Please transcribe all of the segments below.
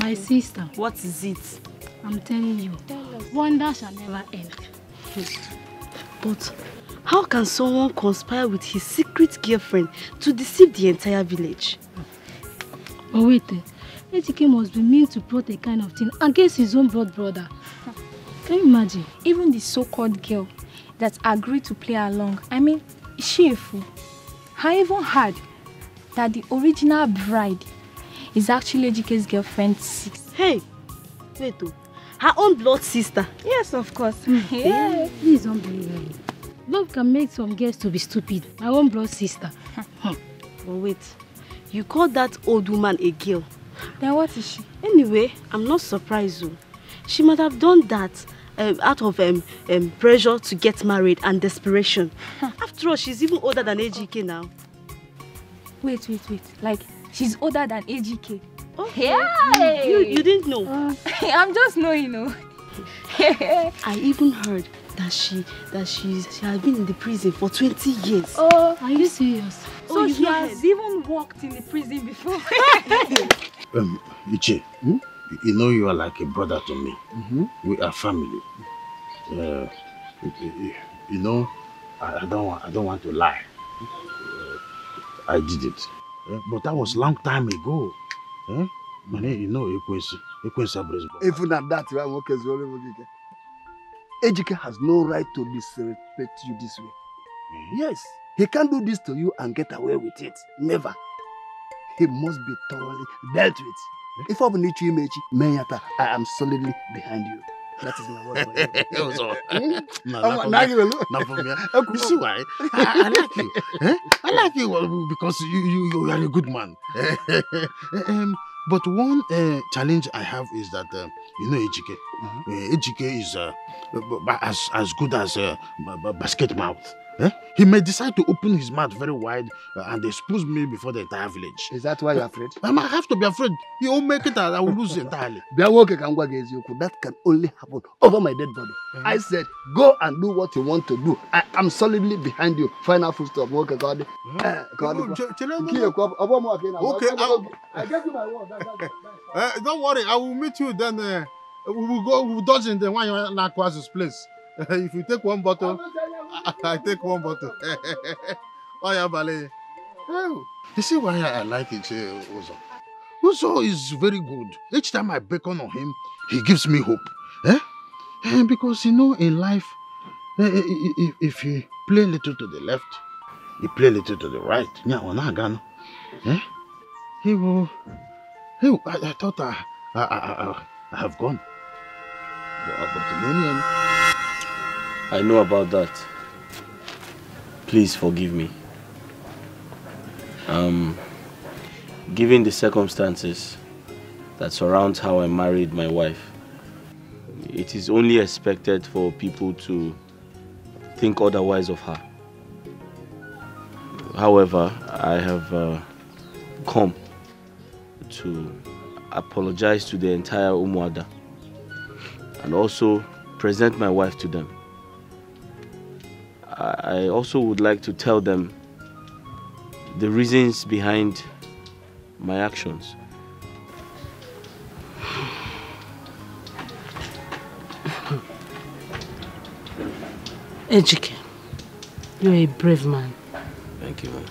My sister. What is it? I'm telling you, wonder shall never end. But how can someone conspire with his secret girlfriend to deceive the entire village? But wait, Ejike must be mean to plot a kind of thing against his own blood brother. Can you imagine? Even the so-called girl that agreed to play along, I mean, is she a fool? I even heard that the original bride is actually Ejike's girlfriend 6. Hey, wait, her own blood sister. Yes, of course. Yeah. This is unbelievable. Love can make some girls to be stupid. My own blood sister. But wait, you call that old woman a girl? Then what is she? Anyway, I'm not surprised though. She might have done that out of pressure to get married and desperation. After all, she's even older than Ejike now. Wait. Like, she's older than Ejike. Oh, yeah. You didn't know? I'm just knowing, you know. I even heard that she has been in the prison for 20 years. Oh, are you serious? So she has even worked in the prison before. Iche, you know you are like a brother to me. We are family. You know, I don't want to lie. I did it, but that was long time ago. You know, even at that, Ejike has no right to disrespect you this way. Yes, he can't do this to you and get away with it. Never. He must be thoroughly dealt with. If I need you, Menyata, I am solidly behind you. That is my word for you. You see why? I like you. I like you because you are a good man. But one challenge I have is that, you know, Ejike. Ejike is as good as a basket mouth. He may decide to open his mouth very wide and expose me before the entire village. Is that why you're afraid? I might have to be afraid. He won't make it and I will lose entirely. That can only happen over my dead body. I said, go and do what you want to do. I am solidly behind you. Final full stop. Okay, God. Okay, I gave you my word. Don't worry, I will meet you then. We will dodge in the one in Nakwa's place. If you take one bottle, I take one bottle. Oh, yeah, Bale. You see why I like it, Uzo? Uzo is very good. Each time I beckon on him, he gives me hope. Because, you know, in life, if you play a little to the left, you play a little to the right. He will. I thought I have gone. I know about that. Please forgive me. Given the circumstances that surround how I married my wife, it is only expected for people to think otherwise of her. However, I have come to apologize to the entire Umuada and also present my wife to them. I also would like to tell them the reasons behind my actions. Ejike, you're a brave man. Thank you, ma'am.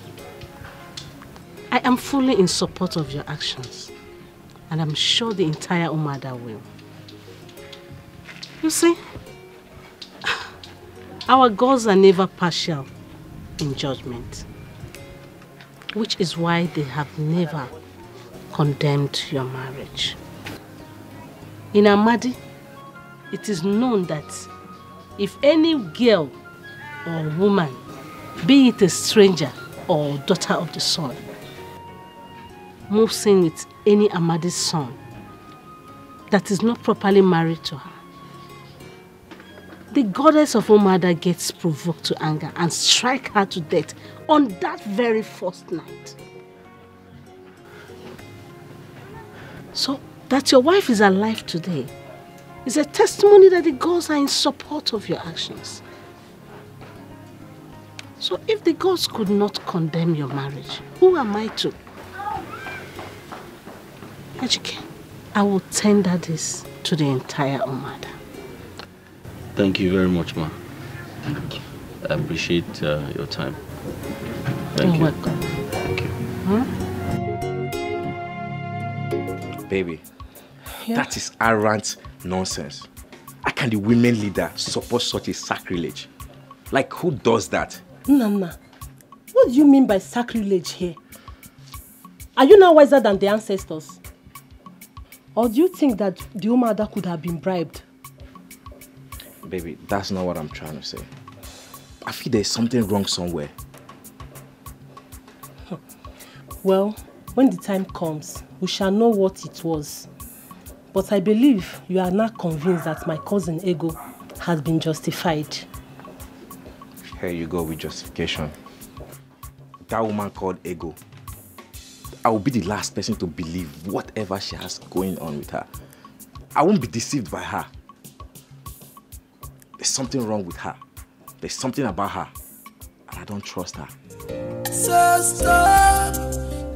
I am fully in support of your actions, and I'm sure the entire Umada will. You see, our gods are never partial in judgment, which is why they have never condemned your marriage. In Amadi, it is known that if any girl or woman, be it a stranger or daughter of the sun, moves in with any Amadi's son that is not properly married to her, the goddess of Umada gets provoked to anger and strike her to death on that very first night. So that your wife is alive today is a testimony that the gods are in support of your actions. So if the gods could not condemn your marriage, who am I to? Ejike, I will tender this to the entire Omada. Thank you very much, ma. Thank you. I appreciate your time. Thank You're you. welcome. Thank you. Baby, Yeah. that is arrant nonsense. How can the women leader support such a sacrilege? Like, who does that? Nana, what do you mean by sacrilege here? Are you now wiser than the ancestors? Or do you think that the Umada could have been bribed? Baby, that's not what I'm trying to say. I feel there's something wrong somewhere. Well, when the time comes, we shall know what it was. But I believe you are not convinced that my cousin Ego has been justified. Here you go with justification. That woman called Ego. I will be the last person to believe whatever she has going on with her. I won't be deceived by her. There's something wrong with her. There's something about her. And I don't trust her. So stop,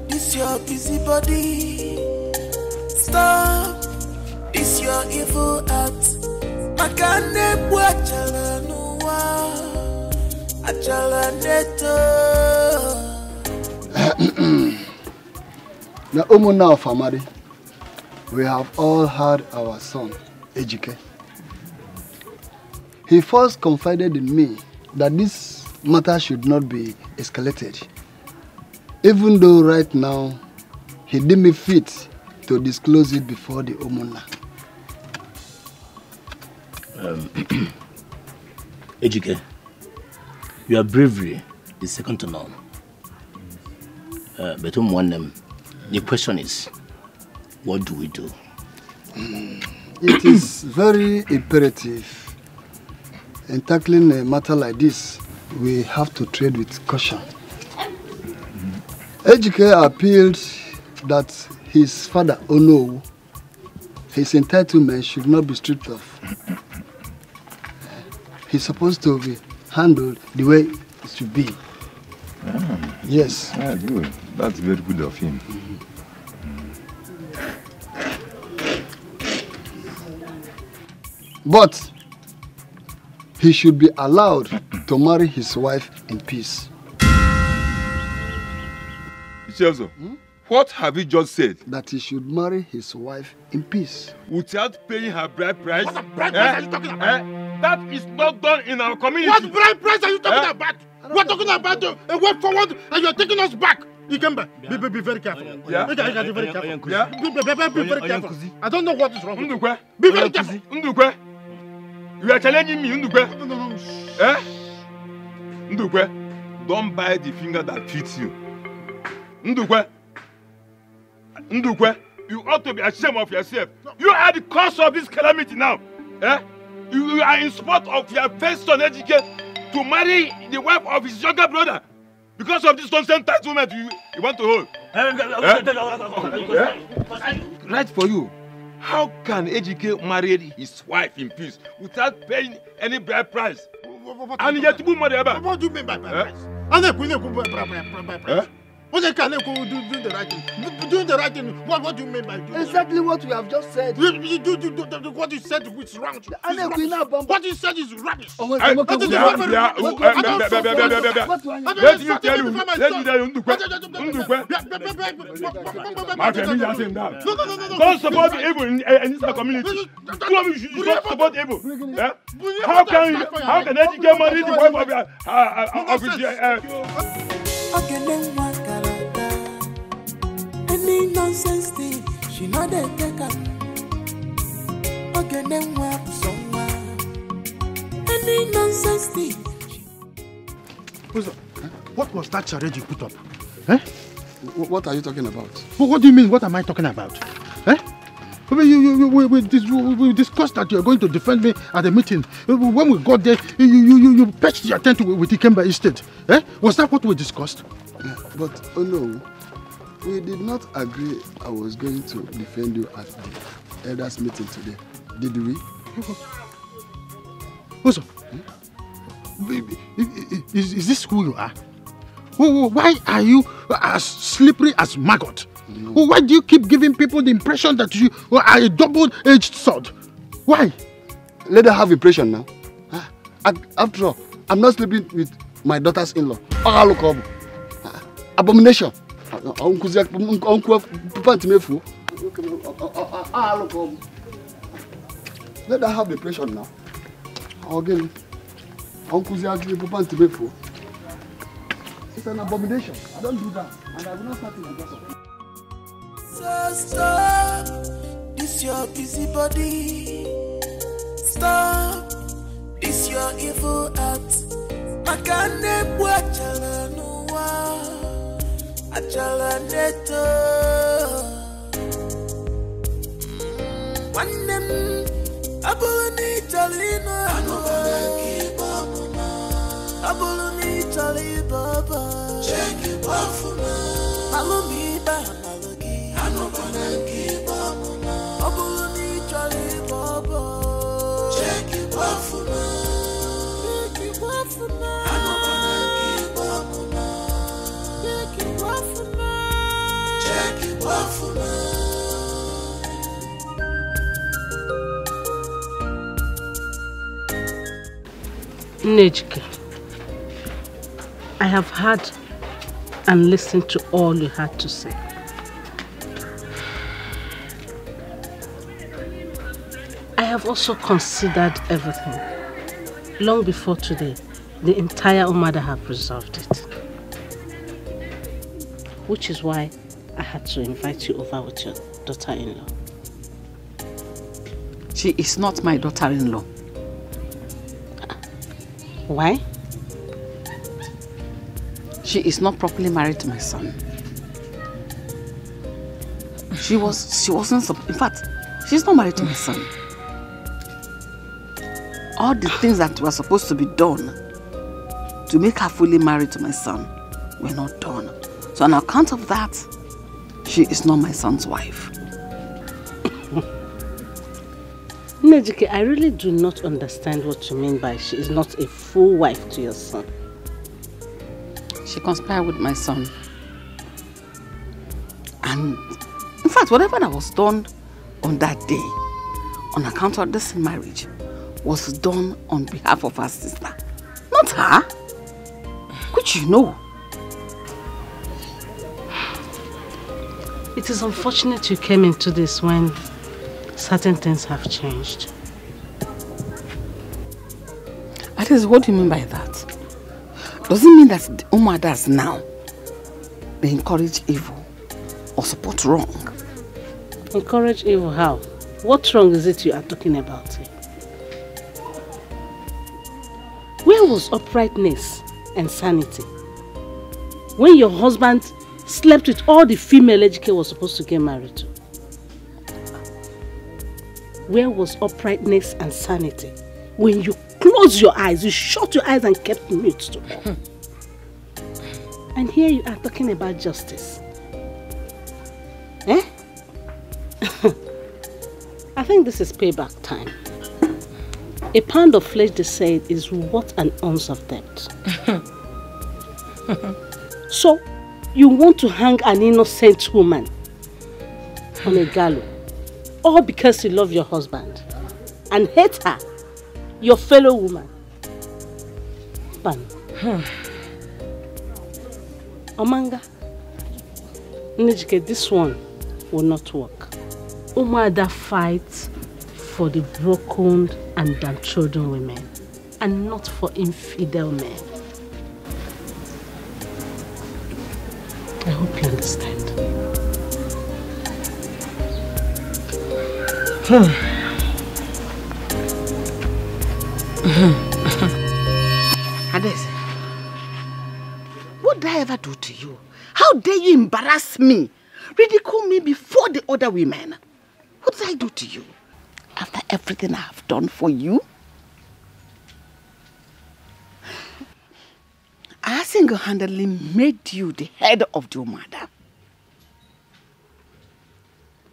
this your busy body. Stop, this your evil act. Makane bwachala nuwa, achala neto. Now, Omuna of Amadi, we have all had our son, Ejike. He first confided in me that this matter should not be escalated, even though right now he deemed me fit to disclose it before the Omuna. Ejike, your bravery is second to none. But the question is, what do we do? It is very imperative. In tackling a matter like this, we have to tread with caution. Ejike appealed that his father, Ono, his entitlement should not be stripped off. He's supposed to be handled the way it should be. Yes. Good. That's very good of him. But he should be allowed to marry his wife in peace. Chelsea, what have you just said? That he should marry his wife in peace. Without paying her bride price? What bride price are you talking about? That is not done in our community. What bride price are you talking about? We're talking about a way forward and you're taking us back. Ikemba, be very careful. Yeah. Be very careful. Yeah. Be very careful. I don't know what is wrong with you. Be very careful. Ndukwe, you are challenging me, Ndukwe. No. Ndukwe, don't bite the finger that fits you. Ndukwe, you ought to be ashamed of yourself. You are the cause of this calamity now. You are in support of your first son, Ejike, to marry the wife of his younger brother. Because of this nonsense entitlement you want to hold. Right for you. How can Ejike marry his wife in peace without paying any bride price? And yet to marry her. What do you mean by bride price? Bride price. What they can do the right thing? Doing the right thing. What do you mean by doing exactly what we have just said? You do what you said is wrong. What you said is rubbish. Let me tell you, don't support evil in this community. Two of you should not support evil. How can Ejike marry the wife of his any nonsense thing, she know they take up. Okay, then work somewhere. Any nonsense thing. What was that charade you put up? What are you talking about? What do you mean? What am I talking about? We discussed that you're going to defend me at the meeting. When we got there, you pitched your tent with Ikemba instead. Was that what we discussed? But, oh no. We did not agree I was going to defend you at the elders meeting today. Did we? Also, is this who you are? Why are you as slippery as maggot? Why do you keep giving people the impression that you are a double-edged sword? Why? Let her have impression now. After all, I'm not sleeping with my daughter's in-law. Abomination. Let her have impression now. Again, it's an abomination. I don't do that. And I will not start it because of it. So stop, this your busybody. Stop, this your evil act. Makane buachala nuwa, achala neto. Wanem, abuluni talina, abuluni talibaba. Check it out for me. Malumi ba. Nejike, I have heard and listened to all you had to say. I have also considered everything. Long before today, the entire Umada have resolved it. Which is why I had to invite you over with your daughter-in-law. She is not my daughter-in-law. Why? She is not properly married to my son. She wasn't, in fact, she's not married to my son. All the things that were supposed to be done to make her fully married to my son were not done. So on account of that, she is not my son's wife. Nejike, I really do not understand what you mean by she is not a full wife to your son. She conspired with my son. And in fact, whatever that was done on that day, on account of this marriage, was done on behalf of her sister. Not her. Which you know. It is unfortunate you came into this when certain things have changed. That is, what do you mean by that? Does it mean that the Umadas now, they encourage evil or support wrong? Encourage evil how? What wrong is it you are talking about? Where was uprightness and sanity when your husband slept with all the female Ejike was supposed to get married to? Where was uprightness and sanity when you closed your eyes, you shut your eyes and kept mute to all? And here you are talking about justice. Eh? I think this is payback time. A pound of flesh, they say, is worth an ounce of debt. So, you want to hang an innocent woman on a gallows, all because you love your husband and hate her, your fellow woman. Pan. Omanga, Nejike, this one will not work. Umada fights for the broken and downtrodden women, and not for infidel men. I hope you understand. Hades, what did I ever do to you? How dare you embarrass me? Ridicule me before the other women? What did I do to you? After everything I have done for you? I single-handedly made you the head of your mother.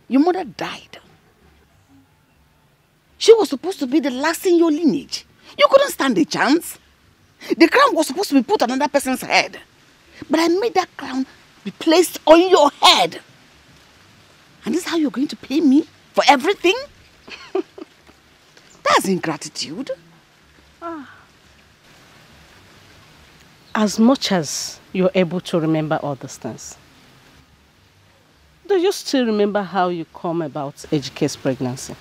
Your mother died. She was supposed to be the last in your lineage. You couldn't stand a chance. The crown was supposed to be put on another person's head. But I made that crown be placed on your head. And this is how you're going to pay me for everything? That's ingratitude. As much as you're able to remember all these things, do you still remember how you come about Ejike's pregnancy?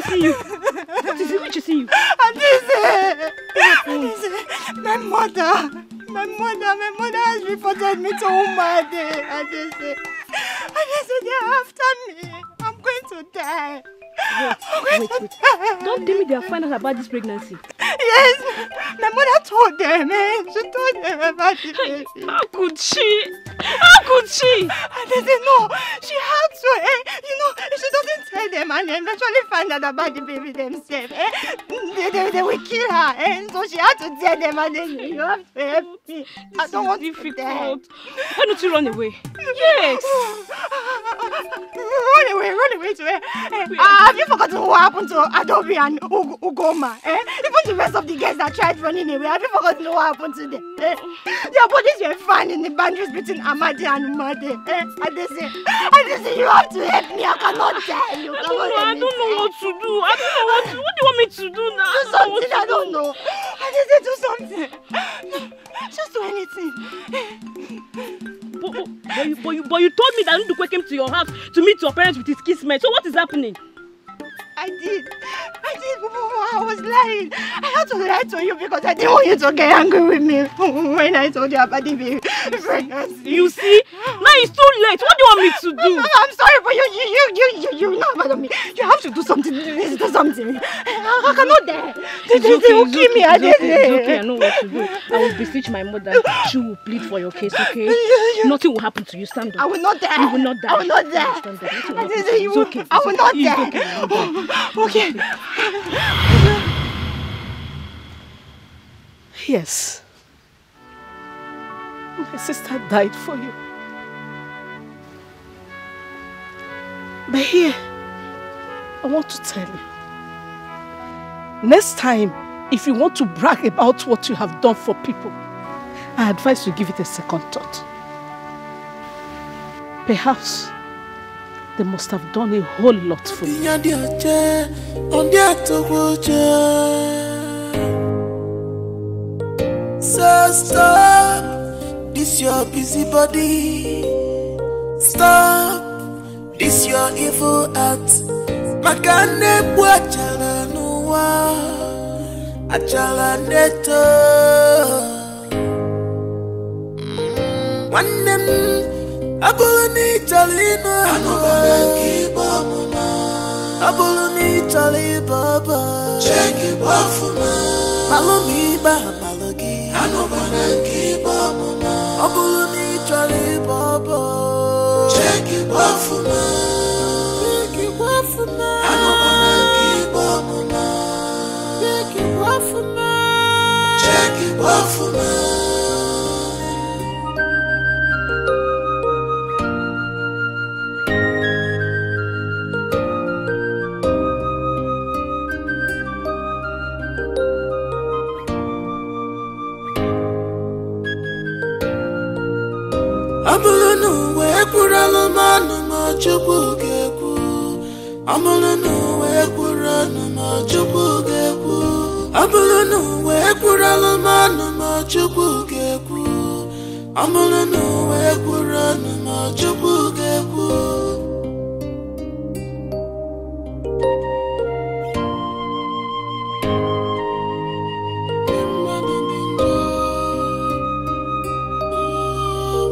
You. What is it? What you see you? Adise, my mother has reported me to Umade. Adise, they're after me. I'm going to die. Wait. Don't tell me they are finding out about this pregnancy. Yes, my mother told them, She told them about it. How could she? And they said, no, she had to, if she doesn't tell them and eventually find out about the baby themselves, they will kill her, so she had to tell them and then you have to help me. I don't want to die. Why don't you run away? Yes. Run away to where? Have you forgotten what happened to Adobe and Ugoma? Even the rest of the guests that tried running away, have you forgotten what happened to them? Their bodies were found in the boundaries between Amadi and Umade. And they say, you have to help me. I cannot die. I don't know what to do. What do you want me to do now? Do something. I don't know. And they say, do something. Just do anything. But you told me that Ndukwe came to your house to meet your parents with his kismet. So what is happening? I did. I was lying. I had to lie to you because I didn't want you to get angry with me when I told you about the baby pregnancy. You see? Now it's too late. What do you want me to do? I'm sorry, but you know about me. You have to do something. Do something. I cannot die. They will kill me. It's okay. I know what to do. I will beseech my mother. She will plead for your case, okay? Nothing will happen to you. Stand up. I will not die. You will not die. I will not die. Stand up. It's okay. I will not die. Okay. Yes. My sister died for you. But here, I want to tell you. Next time, if you want to brag about what you have done for people, I advise you give it a second thought. Perhaps they must have done a whole lot for you. So stop this your busy body. Stop this your evil act. Makane bwachala nuwa achala neto. Wanem abuluni chalina abuluni chali baba cheki bafuma malumi ba malogi anobana kiba mama abuluni chali baba cheki bafuma anobana kiba mama cheki bafuma Amulunu we kuralo manu ma chupu geku. Amulunu we kuralo ma chupu geku. Amulunu we kuralo manu ma chupu geku. Amulunu we kuralo ma chupu geku.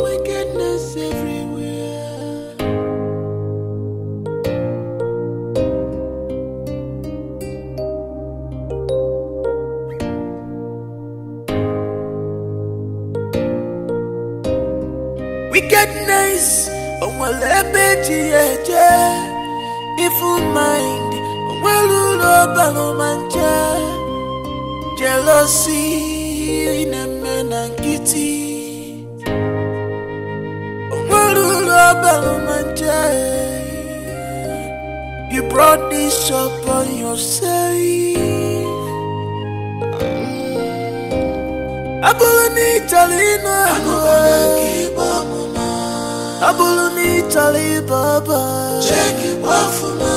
Wickedness, evil mind, jealousy in a man and kitty. You brought this upon yourself. Abuluni Chalina, Abuluni Chali Baba, check it wafuma,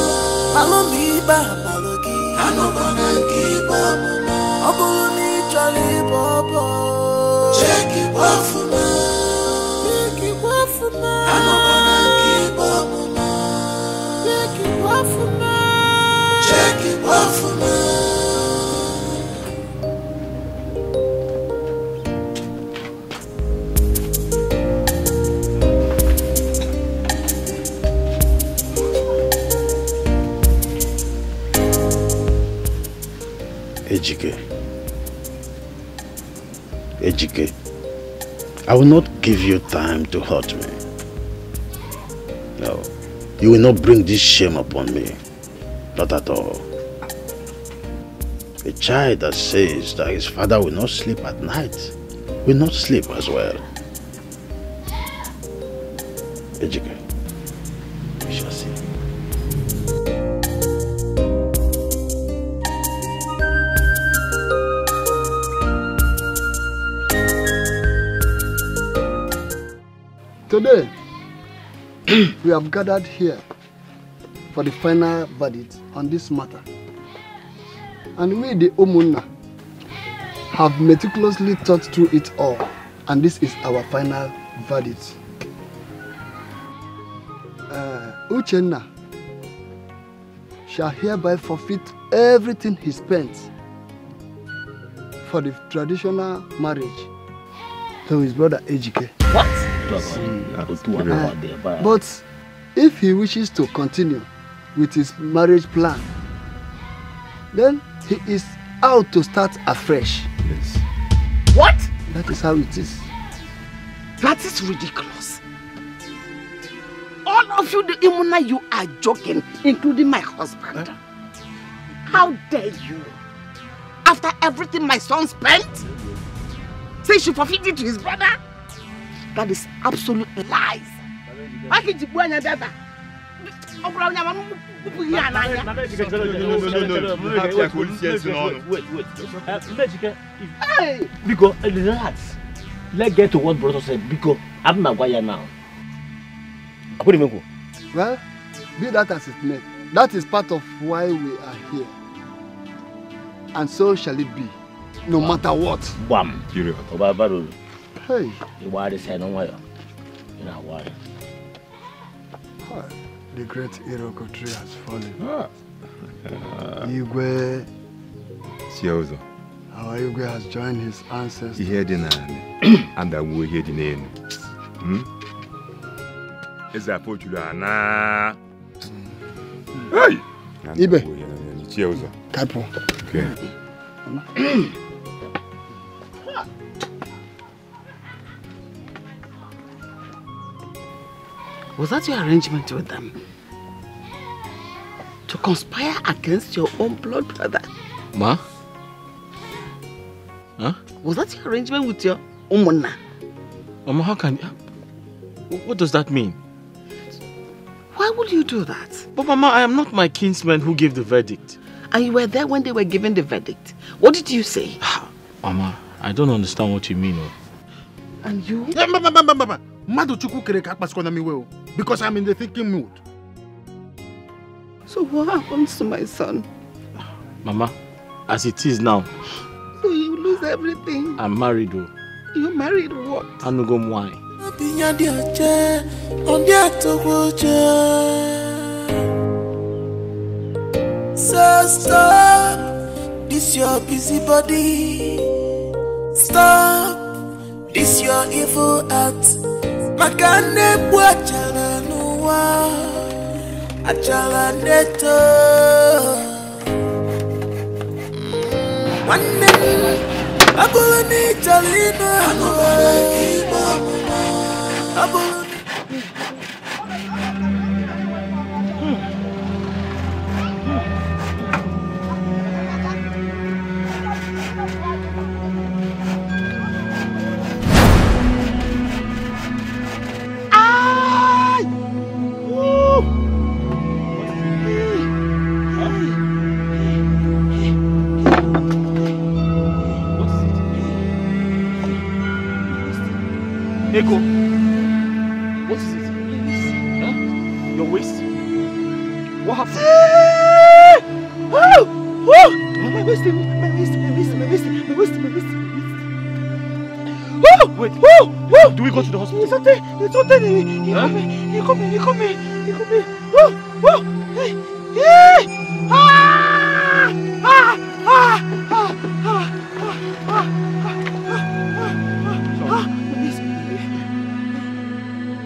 Malomi Bamalogi, Anobanaki Bamuna, Abuluni Chali Baba, check it wafuma, Anobanaki Bamuna, check it wafuma. Ejike, I will not give you time to hurt me. No, you will not bring this shame upon me. Not at all. A child that says that his father will not sleep at night will not sleep as well. Ejike, we shall see. Today, we have gathered here for the final verdict on this matter. And we, the Umunna, have meticulously thought through it all. And this is our final verdict. Uchenna shall hereby forfeit everything he spent for the traditional marriage to his brother Ejike. What? But if he wishes to continue with his marriage plan, then he is out to start afresh. Yes. What? That is how it is. That is ridiculous. All of you, the Imuna, you are joking, including my husband. How dare you? After everything my son spent, say she forfeit it to his brother? That is absolute lies. Why can't you go and Hey! Because relax. Let's get to what brother said. Because I'm not going now. Well, be that as it may, that is part of why we are here. And so shall it be, no matter what. Bam. Hey. The great Iroko tree has fallen. Igwe. Our Igwe has joined his ancestors. And I will hear the name. Is that what you are now? Hey! Ibe. Typo. Okay. Was that your arrangement with them? To conspire against your own blood brother? Ma? Huh? Was that your arrangement with your Umunna? Mama, how can you... What does that mean? Why would you do that? But Mama, I am not my kinsman who gave the verdict. And you were there when they were giving the verdict. What did you say? Mama, I don't understand what you mean. And you? Because I'm in the thinking mood. So what happens to my son? Mama, as it is now. So you lose everything. I'm married though. You married what? Anugom why? So stop this your busy body. Stop this your evil act. Makane bwachala nuwa achala neto. One abulani chalina abulani. Ego, what is it? Huh? Your waist? What happened? My waist. Wait, do we go to the hospital? It's okay. He come here. Hey.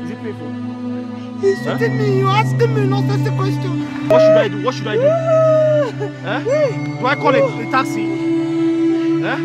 Is it painful? He's shooting me. You're asking me nonsense question. What should I do? Huh? Do I call a taxi? Huh?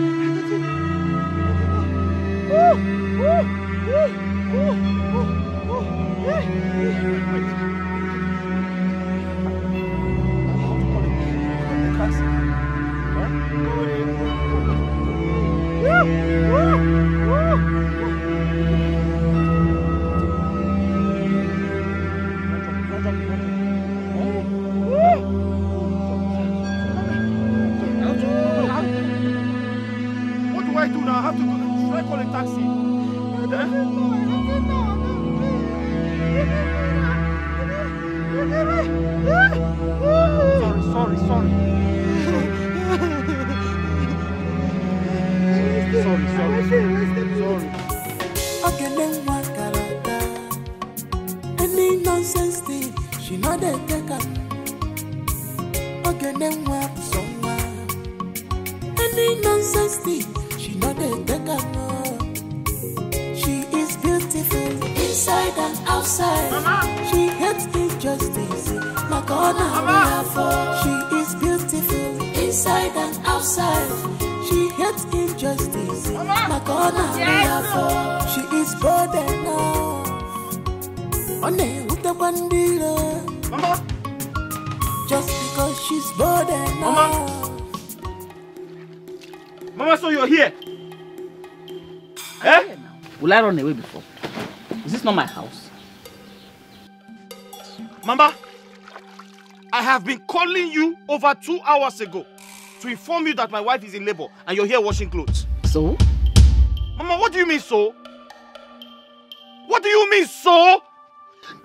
What do I do now? I have to go. Should I call a taxi? Sorry. Sorry. Okay, then what character? Any nonsense thing, she know they take up. Okay, then what someone? Any nonsense thing, she know they take up. She is beautiful inside and outside. Mama. She hates injustice. Like honor, she is beautiful inside and outside. She hates injustice. Like honor, she is bold enough. On with the bandila. Mama. Just because she's bold enough. Mama, so you're here? Eh? Will I run away before? Is this not my house? Mama, I have been calling you over 2 hours ago to inform you that my wife is in labor and you're here washing clothes. So? Mama, what do you mean so? What do you mean so?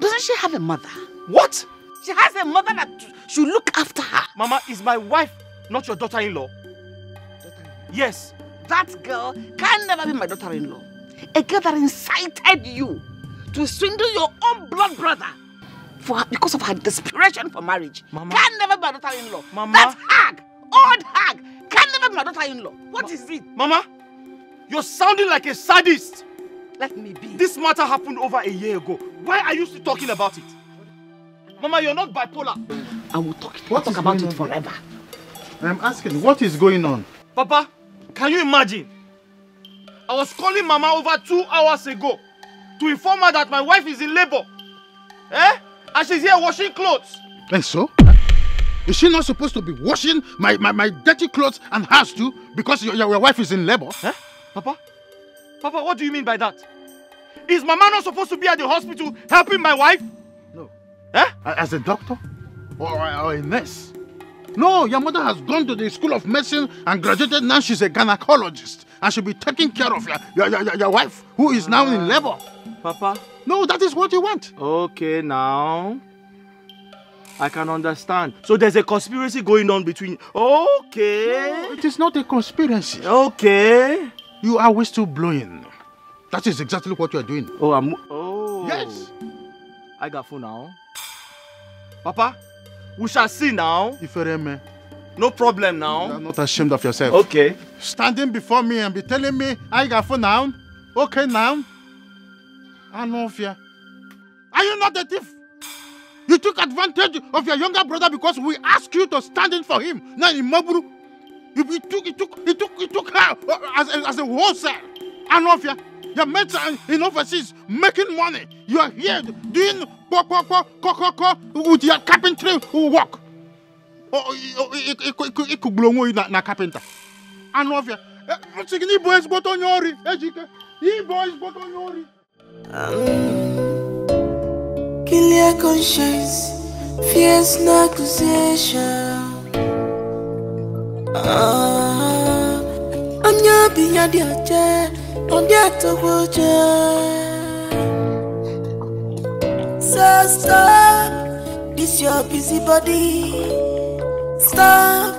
Doesn't she have a mother? What? She has a mother that should look after her. Mama, is my wife not your daughter-in-law? Yes. That girl can never be my daughter-in-law. A girl that incited you to swindle your own blood brother because of her desperation for marriage. Mama. Can never be my daughter-in-law. Mama. That hag, old hag, can never be my daughter-in-law. What is it? Mama, you're sounding like a sadist. Let me be. This matter happened over a year ago. Why are you still talking about it? Mama, you're not bipolar. I will talk about it forever. I'm asking, what is going on? Papa, can you imagine? I was calling Mama over 2 hours ago to inform her that my wife is in labor. Eh? And she's here washing clothes. And so? Is she not supposed to be washing my dirty clothes and hers too because your wife is in labor? Eh? Papa, what do you mean by that? Is Mama not supposed to be at the hospital helping my wife? No. Eh? As a doctor? Or a nurse? No, your mother has gone to the School of Medicine and graduated. Now she's a gynecologist and she'll be taking care of your wife who is now in labor. Papa? No, that is what you want. Okay, now I can understand. So there's a conspiracy going on between... Okay. No, it is not a conspiracy. Okay. You are whistle blowing. That is exactly what you are doing. Oh, yes. I got phone now. Papa, we shall see now. Ifereme. No problem now. You are not ashamed of yourself. Okay. Standing before me and be telling me I got phone now. Okay now. I know fear. Are you not a thief? You took advantage of your younger brother because we asked you to stand in for him. Now in Maburu, he took her as a wholesale. I know fear. Your mates are in overseas making money. You are here doing with your carpentry work. It could blow you na carpenter. I know fear. You boys got on your kill your conscience, fears no accusation. I'm your being your chair, on your to So stop this your busy body. Stop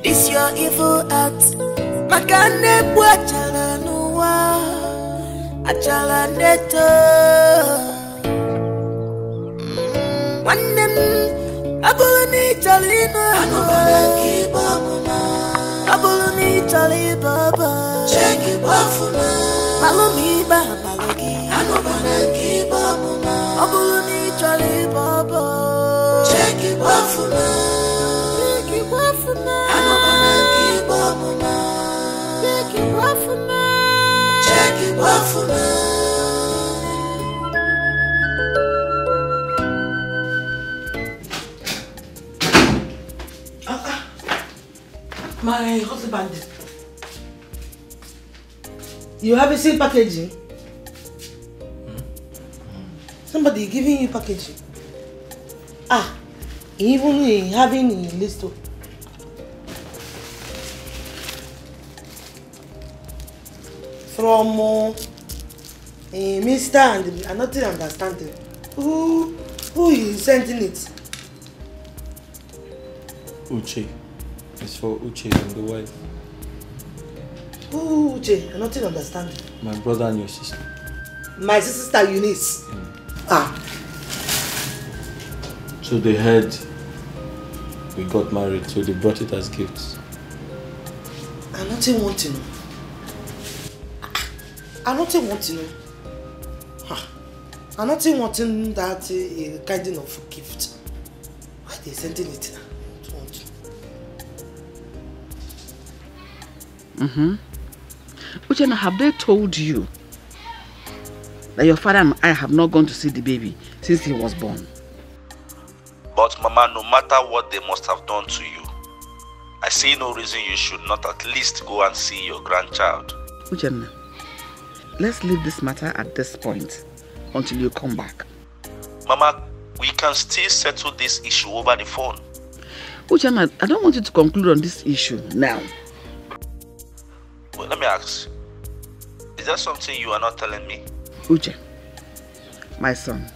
this your evil act. Makane buachala nuwa, achala neto. Wanem abuluni chalino, anubana baba. Abuluni chali baba. Check it bafuma. Malumi baba malogi. Anubana baba. Abuluni chali baba. Check it bafuma. Check it bafuma. Anubana baba. Check it bafuma. Check it bafuma. My husband, you have a same packaging? Somebody giving you packaging? Ah, even having a list of from Mr. and I'm not understanding. Who is sending it? Uche. It's for Uche and the wife. Who Uche? I'm not understanding. My brother and your sister. My sister Eunice. Ah. So they heard we got married, so they brought it as gifts. I don't want to know. I don't want to know. I don't want that kind of gift. Why are they sending it now? Uchenna, have they told you that your father and I have not gone to see the baby since he was born? But Mama, no matter what they must have done to you, I see no reason you should not at least go and see your grandchild. Uchenna, let's leave this matter at this point until you come back. Mama, we can still settle this issue over the phone. Uchenna, I don't want you to conclude on this issue now. Well, let me ask, is there something you are not telling me? Uche, my son,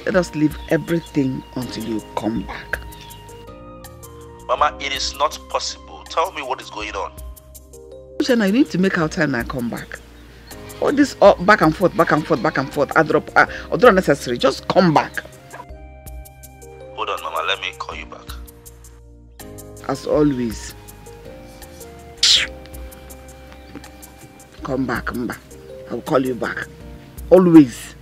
let us leave everything until you come back. Mama, it is not possible. Tell me what is going on. Uche, now you need to make our time and come back. All this back and forth, I drop, unnecessary. Just come back. Hold on, Mama, let me call you back. As always. Come back. I will call you back. Always.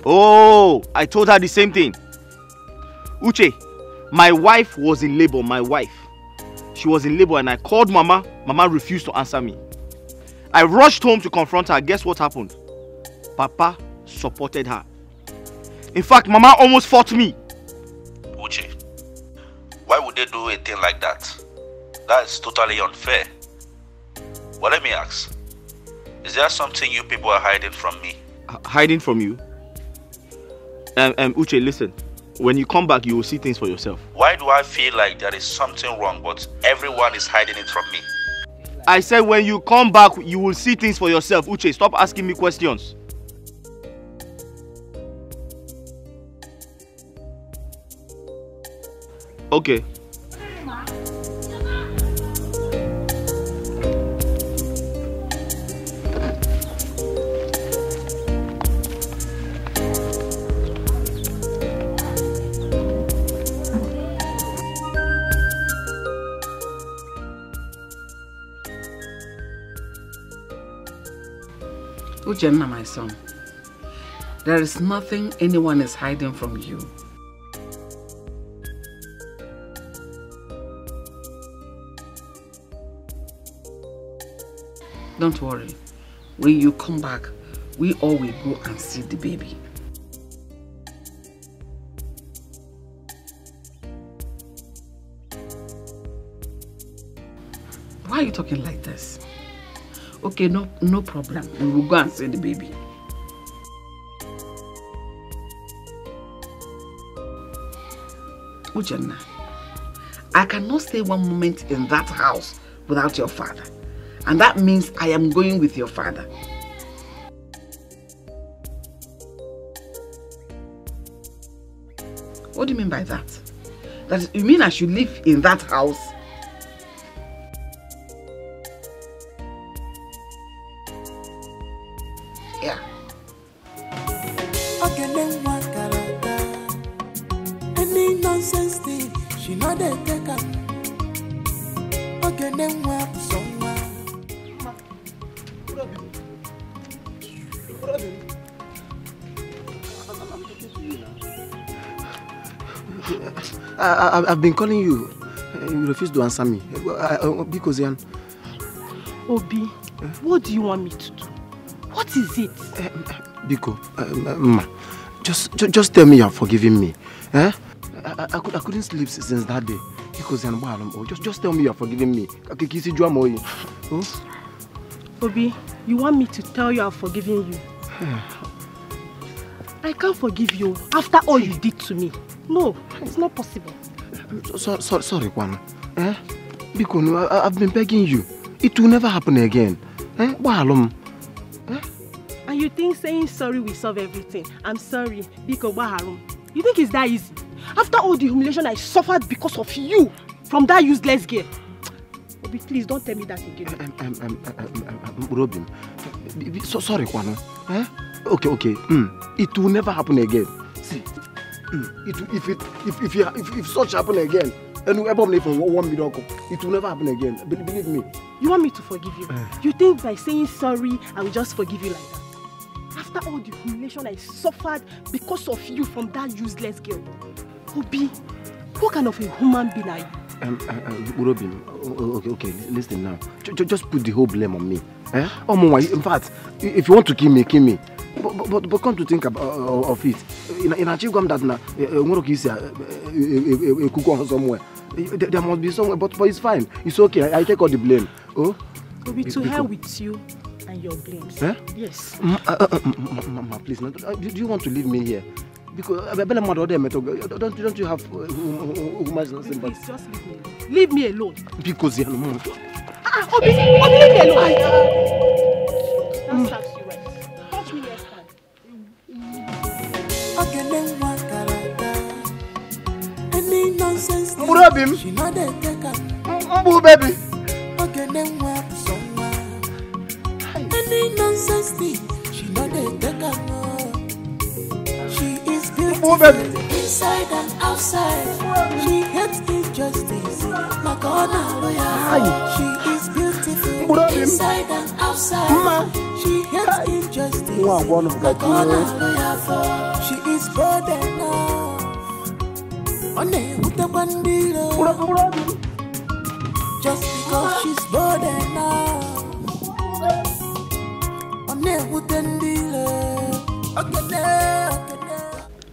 Oh, I told her the same thing. Uche, my wife was in labor, She was in labor and I called Mama. Mama refused to answer me. I rushed home to confront her. Guess what happened? Papa supported her. In fact, Mama almost fought me. Uche, why would they do a thing like that? That is totally unfair. Well, let me ask, is there something you people are hiding from me? Hiding from you? Uche, listen. When you come back, you will see things for yourself. Why do I feel like there is something wrong, but everyone is hiding it from me? I said when you come back, you will see things for yourself. Uche, stop asking me questions. Okay. Uchenna, my son, there is nothing anyone is hiding from you. Don't worry. When you come back, we all will go and see the baby. Why are you talking like this? Okay, no problem. We will go and see the baby. Uchenna, I cannot stay one moment in that house without your father. And that means I am going with your father. What do you mean by that? You mean I should live in that house? Yeah. Any nonsense thing, she know they take up. Okay, then what someone. I've been calling you. You refuse to answer me. Because Obi, what do you want me to do? What is it? Biko, Ma, just tell me you're forgiving me. I couldn't sleep since that day. Because just tell me you're forgiving me. Obi, you want me to tell you I'm forgiving you? I can't forgive you after all you did to me. No, it's not possible. Sorry, Kwan. Biko, I've been begging you. It will never happen again. And you think saying sorry will solve everything? I'm sorry, Biko Baharum. You think it's that easy? After all the humiliation I suffered because of you from that useless girl. Obi, please don't tell me that again. Robin, sorry, Kwano. Okay. It will never happen again. See, if such happen again, and we ever live from 1 million, it will never happen again. Believe me. You want me to forgive you? You think by saying sorry, I will just forgive you like that? After all the humiliation I suffered because of you from that useless girl. Obi, what kind of a human being are you? Robin, okay, listen now. Just put the whole blame on me. In fact, if you want to kill me, kill me. But come to think of it. In a chief that somewhere. There must be somewhere, but it's fine. It's okay. I take all the blame. Oh? Obi, to hell with you and your blames. Yes. Mama, please, do you want to leave me here? Because don't you have sympathy? Please, just leave me alone. Leave me alone. Because you know. Obi, leave me alone. That serves you right. Touch me next time. Okay, then what any nonsense. Murabim. She know they take up. Baby. Okay, then what someone. Any nonsense thing. She know they take up. She is beautiful inside and outside. She hates injustice like all She is beautiful inside and outside. She hates injustice like all She is bold enough. Just because she's bold enough.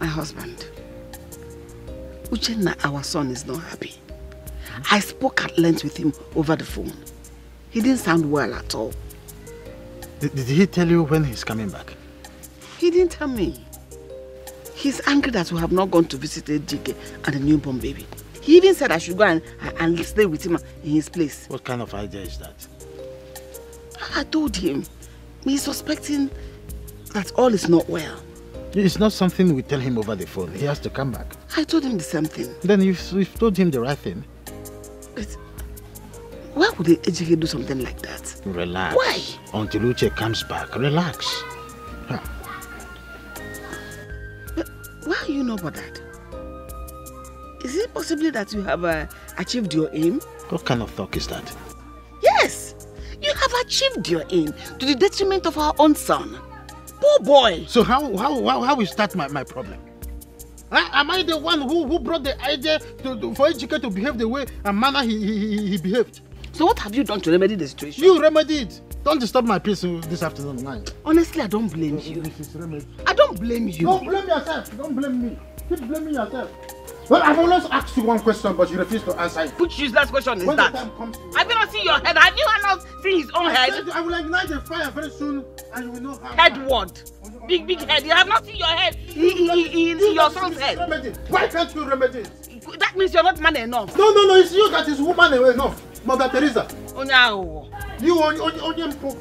My husband, Uchenna, our son, is not happy. I spoke at length with him over the phone. He didn't sound well at all. Did he tell you when he's coming back? He didn't tell me. He's angry that we have not gone to visit Ejike and the newborn baby. He even said I should go and stay with him in his place. What kind of idea is that? I told him. He's suspecting that all is not well. It's not something we tell him over the phone. He has to come back. I told him the same thing. Then you've told him the right thing. Why would the Ejike do something like that? Relax. Why? Until Uche comes back. Relax. But why are you not bothered? Is it possibly that you have achieved your aim? What kind of talk is that? Yes! You have achieved your aim to the detriment of our own son. Poor boy! So how is that my problem? Am I the one who brought the idea for Ejike to behave the way and manner he behaved? So what have you done to remedy the situation? You remedied it. Don't disturb my peace this afternoon, mind. Honestly, I don't blame you. I don't blame you. Don't blame yourself. Don't blame me. Keep blaming yourself. Well, I've always asked you one question, but you refuse to answer it. Which useless question is when that? The time comes to have you not seen your head? Have you not seen his own head? I will ignite the fire very soon, and you will know how. Head what? Big head. You have not seen your head in your son's head. Why can't you remedy it? That means you're not man enough. No, it's you that is woman enough. Mother Teresa. Oh no. You Onyempo.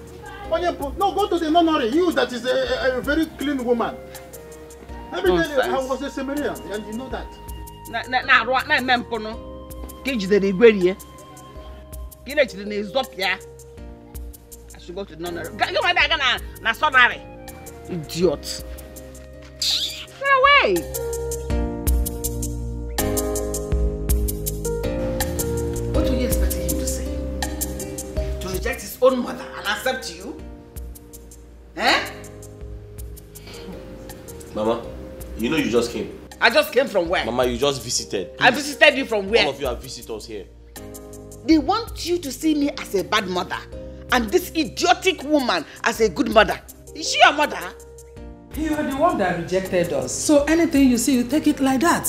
No, go to the nunnery. You that is a very clean woman. Let me tell you, I was a Samaritan, and you know that. Na mempono. Cage the Igwerie. Village in Zopia. I should go to Nonner. You might have na sonare. Idiot. Get away. What do you expect him to say? To reject his own mother and accept you? Eh? Mama, you know you just came. I just came from where? Mama, you just visited. Please. I visited you from where? All of you are visitors here. They want you to see me as a bad mother and this idiotic woman as a good mother. Is she your mother? You are the one that rejected us. So anything you see, you take it like that.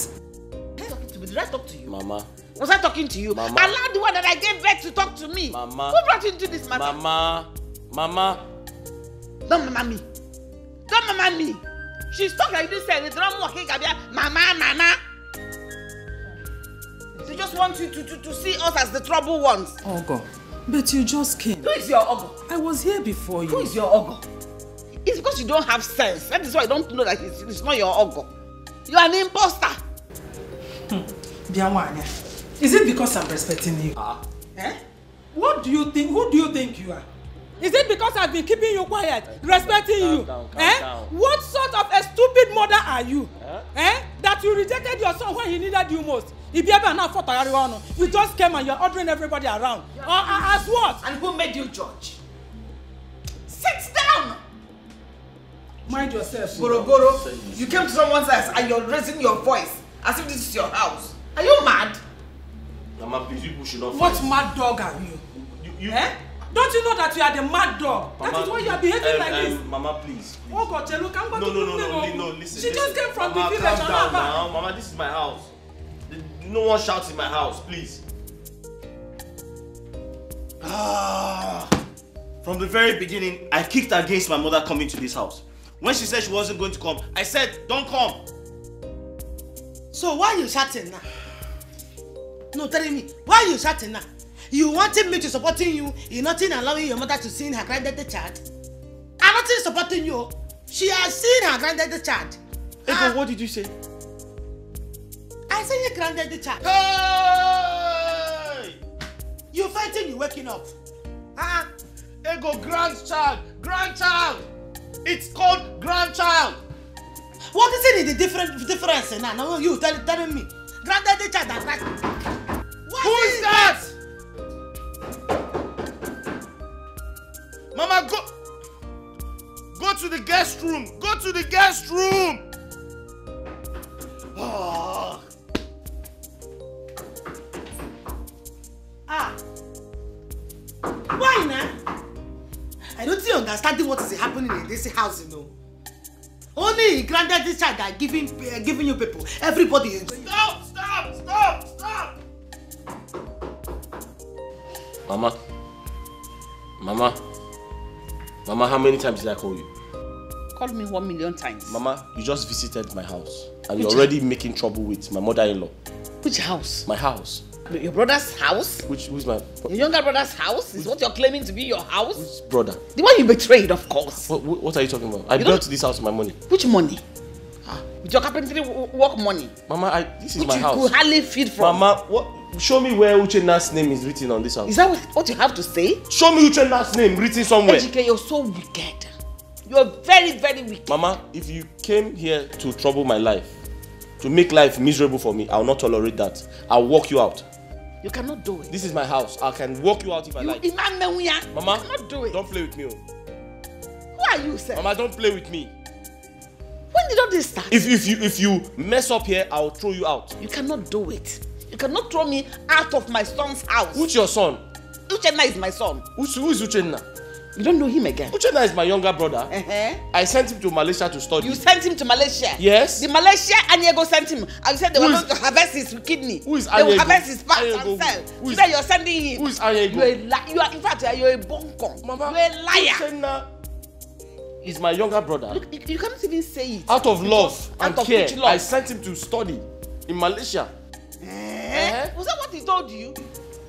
Talking to me? Did I talk to you? Mama. Was I talking to you? Mama. Allow the one that I gave birth to talk to me. Mama. Who brought you into this matter? Mama. Mama. Don't mama me. Don't mama me. She's talking like this. Mama. They just want you to see us as the troubled ones. Ogo, but you just came. Who is your Ogo? I was here before you. Who is your Ogo? It's because you don't have sense. That is why you don't know that it's not your Ogo. You are an imposter. Bianwanya, is it because I'm respecting you? Eh? What do you think? Who do you think you are? Is it because I've been keeping you quiet, respecting you? Calm down. What sort of a stupid mother are you? That you rejected your son when he needed you most? You just came and you're ordering everybody around. As what? And who made you judge? Sit down! Mind yourself. Goro, you came to someone's house and you're raising your voice as if this is your house. Are you mad? Mama, please, you should not. What mad dog are you? Don't you know that you are the mad dog? Mama, that is why you are behaving like this. Mama, please. Oh God, no, listen. She just came from Mama, the village. Calm down now. Mama, this is my house. No one shouts in my house, please. From the very beginning, I kicked against my mother coming to this house. When she said she wasn't going to come, I said, don't come. So why are you shouting now? No, tell me, why are you shouting now? You wanted me to supporting you, you're not allowing your mother to see her granddaughter child. I'm not supporting you. She has seen her granddaughter child. Ego, what did you say? I said your granddaughter child. Hey! You're fighting, you're waking up. Ego, grandchild. It's called grandchild. What is it in the difference now? No, you telling me. Granddaughter child and grand. Who is that? Mama, go to the guest room. Go to the guest room. Why now? I don't see understanding what is happening in this house, you know. Only granddaddy child are giving you people. Everybody is going. Stop! Mama, how many times did I call you? Call me 1 million times. Mama, you just visited my house. And you're already making trouble with my mother-in-law. Which house? My house. Your brother's house? Who's my... Your younger brother's house? Is what you're claiming to be your house? Which brother? The one you betrayed, of course. What are you talking about? I built this house with my money. Which money? With your carpentry work money? Mama, this is my house. Which you could hardly feed from. Mama, show me where Uchenna's name is written on this house. Is that what you have to say? Show me Uchenna's name written somewhere. Ejike, you're so wicked. You're very, very wicked. Mama, if you came here to trouble my life, to make life miserable for me, I'll not tolerate that. I'll walk you out. You cannot do it. This is my house. I can walk you out if I like. Mama, you cannot do it. Don't play with me. Who are you, sir? Mama, don't play with me. When did all this start? If you mess up here, I'll throw you out. You cannot do it. You cannot throw me out of my son's house. Who's your son? Uchenna is my son. Who is Uchenna? You don't know him again. Uchenna is my younger brother. I sent him to Malaysia to study. You sent him to Malaysia? Yes. The Malaysia Anyego sent him. And you said they were going to harvest his kidney. Who is Anyego? They will harvest his parts and sell. Today you're sending him. Who is Anyego? In fact, you're a bonko. Mama, you're a liar. Uchenna is my younger brother. Look, you can't even say it. Out of love and care, love? I sent him to study in Malaysia. Was that what he told you?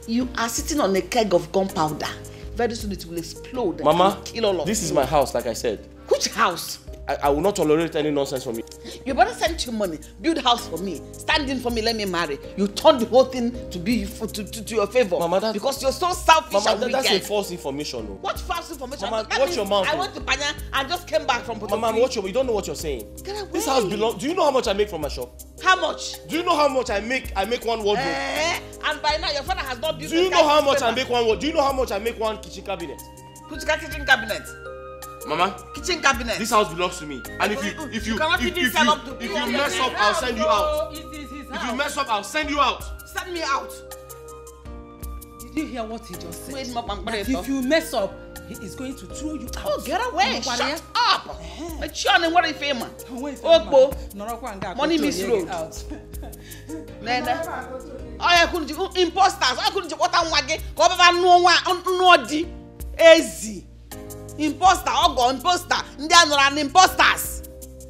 You are sitting on a keg of gunpowder. Very soon it will explode. Mama, and kill all of this is my house, like I said. Which house? I will not tolerate any nonsense from you. Your brother sent you money, build house for me, stand in for me, let me marry. You turn the whole thing to be to your favor. Mama, because you're so selfish and wicked. That's a false information. Though. What false information? Mama, watch your mouth. I went to Panya and just came back from Puerto Mama, you don't know what you're saying. This house belongs. Do you know how much I make from my shop? How much? Do you know how much I make? I make one wardrobe. And by now your father has not built. Do you know how much I make one wardrobe? Do you know how much I make one kitchen cabinet? Kitchen cabinet. Mama, kitchen cabinet. This house belongs to me. And if you mess up, I'll send you out. If you mess up, I'll send you out. Send me out. Did you hear what he just said? That if you mess up, he is going to throw you out. Oh, get away! Shut up! What if you money misroad. I couldn't imposters. I couldn't what I'm wagging. No easy. Imposter, Ogo, imposter. They are not imposters.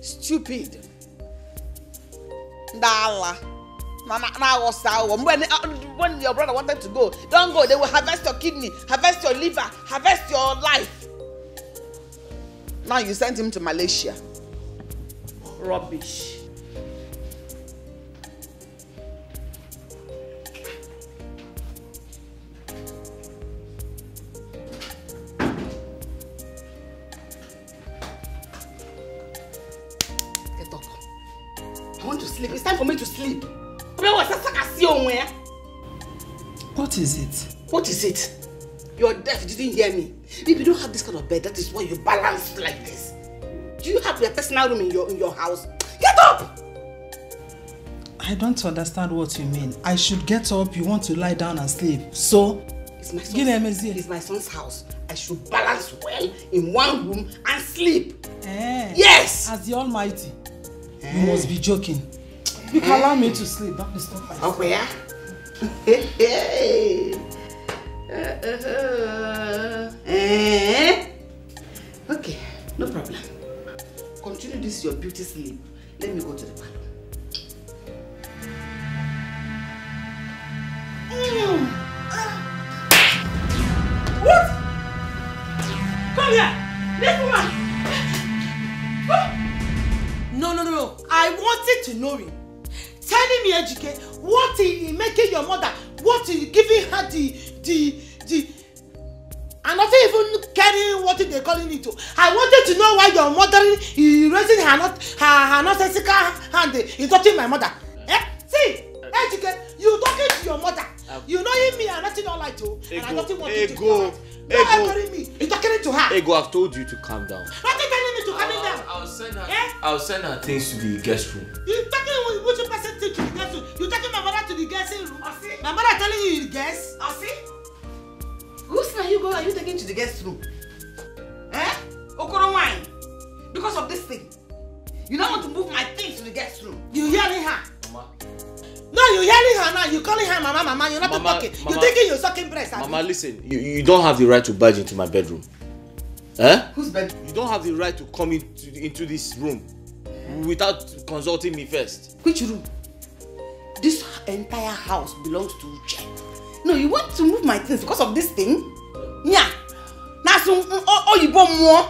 Stupid. Dala. When your brother wanted to go, don't go. They will harvest your kidney, harvest your liver, harvest your life. Now you sent him to Malaysia. Rubbish. I want to sleep. It's time for me to sleep. What is it? What is it? You're deaf. You didn't hear me. If you don't have this kind of bed, that is why you balance like this. Do you have your personal room in your house? Get up! I don't understand what you mean. I should get up. You want to lie down and sleep. So? It's my son's house. I should balance well in one room and sleep. Yes! As the Almighty. You must be joking. You can allow me to sleep. Don't disturb myself. Okay, yeah? Okay, no problem. Continue this your beauty sleep. Let me go to the bathroom. What? Come here! This woman! No. I wanted to know him. Telling me, Ejike, what he making your mother, what he giving her the and not even caring what they calling it to. I wanted to know why your mother is raising her nonsensical hand in touching my mother. See, Ejike, you talking to your mother. You know me and nothing all like to, and I nothing want to do. No, me. You talking to her. Ego, I've told you to calm down. What are you telling me to calm down? I'll send her things to the guest room. You talking which person to the guest room? You taking my mother to the guest room? My mother telling you the guest? Who's now are you taking to the guest room? Okoro wine. Because of this thing. You don't want to move my things to the guest room. You yelling her. Mama. No, you yelling her now. You calling her mama. You're not talking. You thinking you're sucking breast. Mama, listen. You don't have the right to barge into my bedroom. Whose bed? You don't have the right to come into this room without consulting me first. Which room? This entire house belongs to Uche. No, you want to move my things because of this thing? Yeah. Now some oyibo more.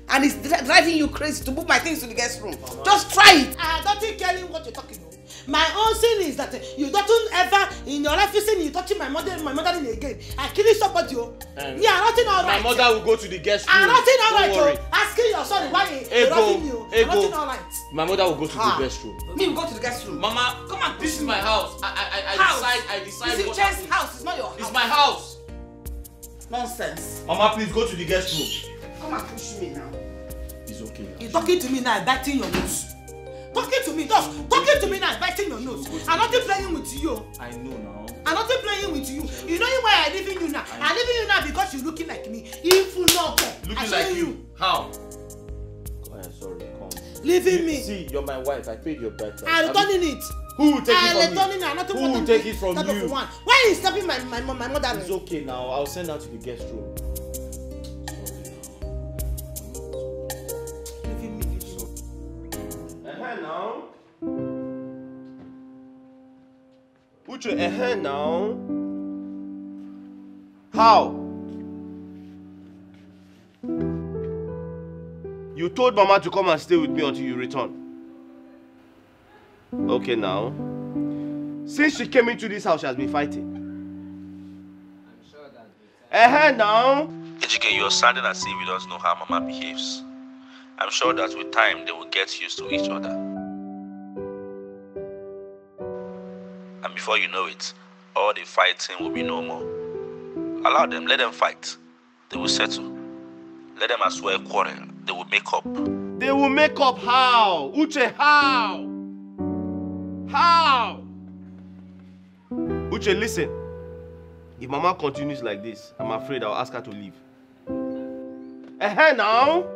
And it's driving you crazy to move my things to the guest room. Mama. Just try it. I don't think caring what you're talking about. My own sin is that you don't ever in your life you see you touching my mother again. I killing somebody. Yeah, nothing all right. My mother will go to the guest room. Nothing all right. Asking your son why he's robbing you. Nothing all right. My mother will go to the guest room. Me will go to the guest room. Mama, come on. This is my house. I decide. This is Jen's house. It's not your house. It's my house. Nonsense. Mama, please go to the guest room. Come and push me now. It's okay. You're talking to me now, biting your nose. Talking to me now, biting your nose. I'm not playing with you. I know now. I'm not playing with you. You know why I'm leaving you now? I'm leaving you now because you're looking like me. If you know, looking like you. How? Go ahead, sorry, come. Leaving me. See, you're my wife. I paid your bride price. I'm returning it. Who will take it from me? Who will take it from you? Why are you stopping my mother? It's okay now. I'll send her to the guest room. Now. Uche, now. How? You told Mama to come and stay with me until you return. Okay, now. Since she came into this house, she has been fighting. Now. Ejike, you're sounding as if you don't know how Mama behaves. I'm sure that with time, they will get used to each other. And before you know it, all the fighting will be no more. Allow them, let them fight. They will settle. Let them as well quarrel. They will make up. They will make up how? Uche, how? How? Uche, listen. If Mama continues like this, I'm afraid I'll ask her to leave. Now.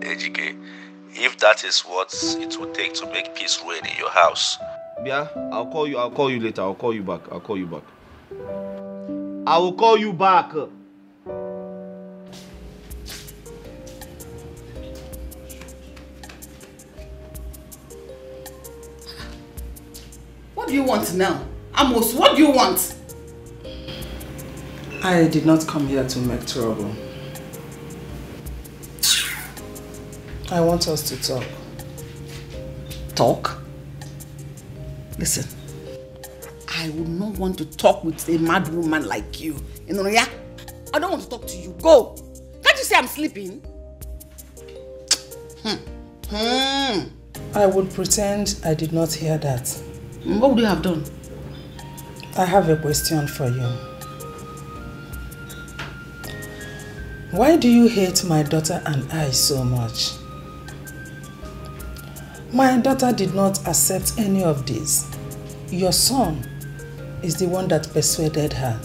Ejike, if that is what it will take to make peace reign in your house. Yeah, I'll call you later. I'll call you back. I will call you back. What do you want now? Amos, what do you want? I did not come here to make trouble. I want us to talk. Talk? Listen, I would not want to talk with a mad woman like you. You know, yeah? I don't want to talk to you. Go! Can't you say I'm sleeping? I would pretend I did not hear that. What would you have done? I have a question for you. Why do you hate my daughter and I so much? My daughter did not accept any of this. Your son is the one that persuaded her.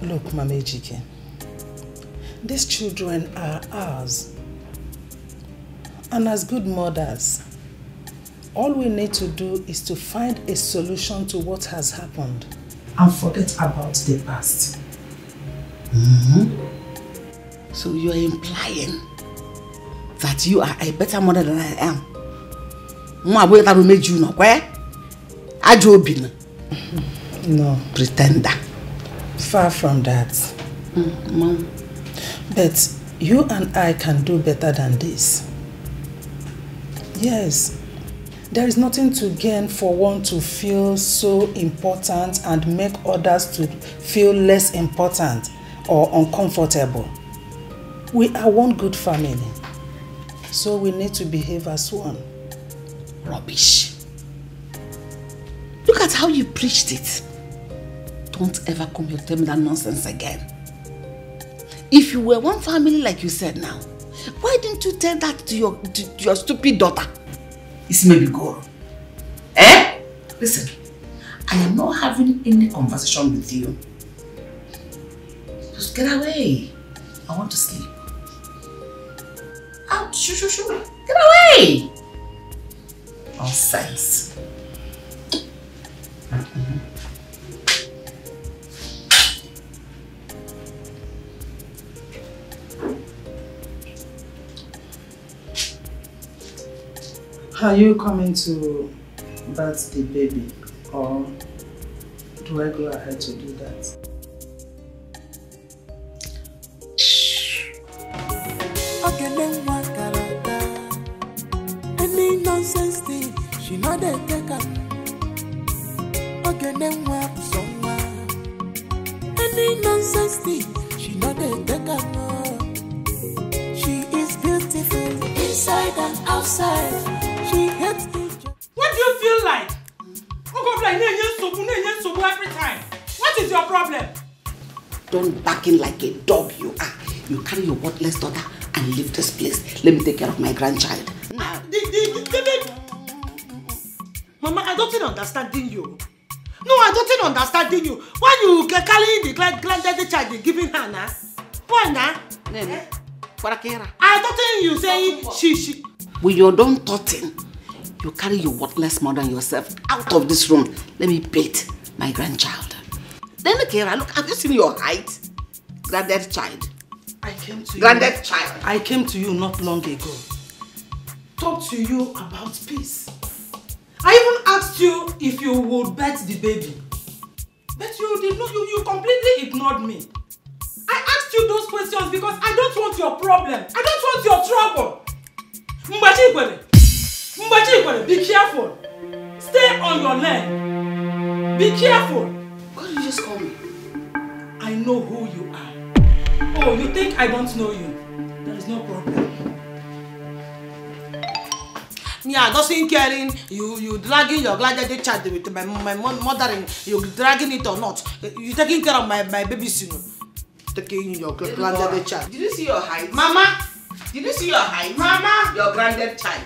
Look, Mama Ejike, these children are ours. And as good mothers, all we need to do is to find a solution to what has happened and forget about the past. So you are implying that you are a better mother than I am? No. Pretender. Far from that. Mom. But you and I can do better than this. Yes. There is nothing to gain for one to feel so important and make others to feel less important or uncomfortable. We are one good family. So we need to behave as one. Rubbish. Look at how you preached it. Don't ever come here to tell me that nonsense again. If you were one family like you said now, why didn't you tell that to your stupid daughter? It's maybe go. Listen, I am not having any conversation with you. Just get away. I want to sleep. Out, shoo. Get away. Nonsense. Are you coming to birth the baby, or do I go ahead to do that? Any nonsense thing, she know they take up. Any nonsense thing, she know they take up. She is beautiful inside and outside. She hates me. What do you feel like? Every time. What is your problem? Don't back in like a dog you are. You carry your worthless daughter and leave this place. Let me take care of my grandchild. Mama, I don't understanding you. No, I don't understanding you. Why you carrying the granddaddy child and giving her now? Why now? I don't you saying she. With your dumb thoughting, you carry your worthless mother and yourself out of this room. Let me bathe my grandchild. Then Kera, look, have you seen your height? Granddad child. I came to Granddad you. child. I came to you not long ago. Talk to you about peace. I even asked you if you would bet the baby. But you did not, you completely ignored me. I asked you those questions because I don't want your problem. I don't want your trouble. Mbachi, be careful. Stay on your lane. Be careful. Why did you just call me? I know who you are. Oh, you think I don't know you? There is no problem. Yeah, doesn't caring. You dragging your gladiator child with my mother, you dragging it or not. You taking care of my baby soon. Taking your gladiator child. Did you see your height? Mama! Did you see your height? Mama! Your granddad child.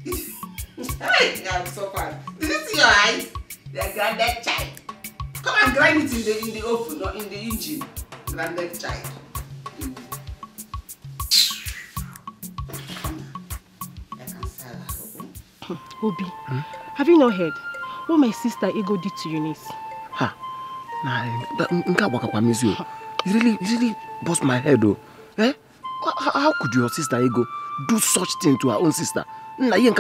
Hey, I'm so fine. Did you see your height? Your granddad child. Come and grind it in the oven or in the engine. Granddad child. Obi, have you not heard what my sister Ego did to Eunice? Ha, it really bust my head though. Eh? How could your sister Ego do such thing to her own sister? Don't you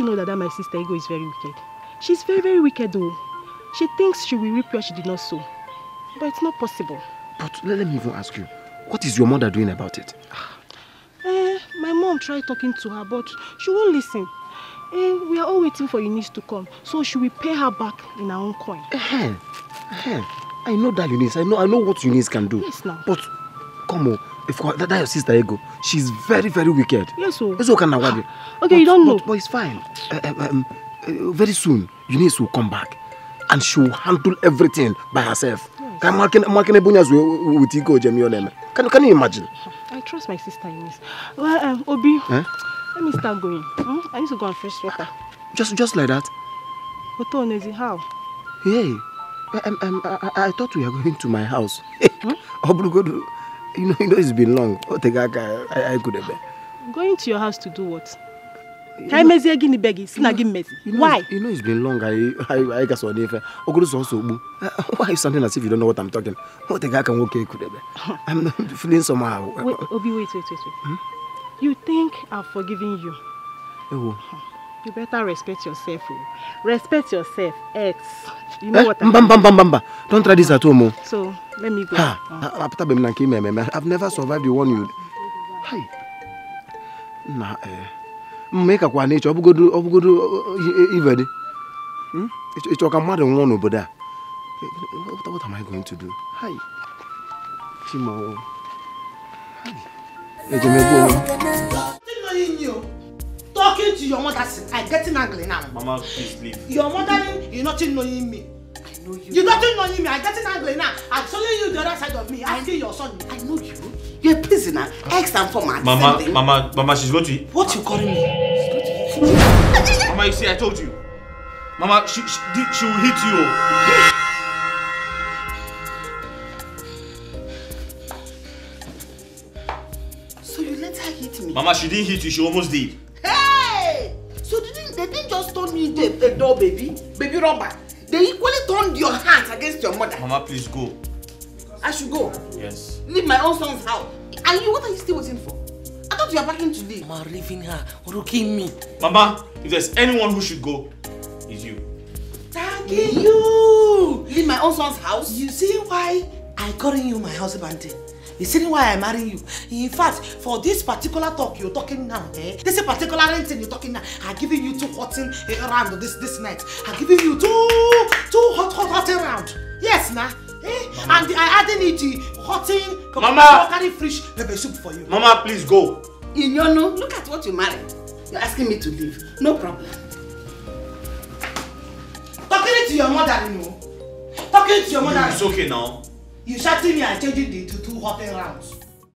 know that my sister Ego is very wicked? She's very, very wicked though. She thinks she will reap where she did not sow. But it's not possible. But let me even ask you, what is your mother doing about it? My mom tried talking to her, but she won't listen. We are all waiting for Eunice to come, so she will pay her back in her own coin. I know that Eunice. I know what Eunice can do. Yes, now. But come on, if that your sister Ego, she's very, very wicked. Yes, so. Okay, you don't know. But it's fine. Very soon, Eunice will come back, and she will handle everything by herself. Yes. Can you imagine? I trust my sister Eunice. Well, Obi, let me start going. I need to go and fetch water. Just like that? How? Hey, I thought we were going to my house. You know it's been long. I could have been. Going to your house to do what? Why? You know it's been long. I guess what if why is something as if you don't know what I'm talking? What the guy can walk I'm feeling somehow. Wait, Obi, wait. You think I've forgiven you? You better respect yourself. Respect yourself, ex. You know what Bamba. Don't try this at home. So let me go. I've never survived the one you. Hi. Nah, make a one nature. What am I going to do? Hi. Timo. Talking to your mother, I'm getting angry now. Mama, please leave. Your mother, you're not knowing me. I know you. You're not knowing me. I'm getting angry now. I'm showing you the other side of me. I see your son. I know you. You're a prisoner. Ex and former. Mama, she's going to. What you calling me? Mama, you see, I told you. Mama, she will hit you. So you let her hit me? Mama, she didn't hit you. She almost did. Hey! So they didn't just turn me into a doll baby robber. They equally turned your hands against your mother. Mama, please go. I should go? Yes. Leave my own son's house. And you, what are you still waiting for? I thought you were packing to leave. Mama, leaving her, rooking me. Mama, if there's anyone who should go, it's you. Thank you. Leave my own son's house? You see why I calling you my husband? You see why I marry you? In fact, for this particular talk you're talking now, this particular thing you're talking now, I'm giving you 2 hot round this night. I'm giving you two hot round. Yes, nah. And I adding it hot Mama, carry fish pepper soup for you. Mama, please go. Inyonu, look at what you married. You're asking me to leave. No problem. Talking to your mother, you know. Talking to your mother. It's okay now. You shouting me and changing the 2 hot rounds.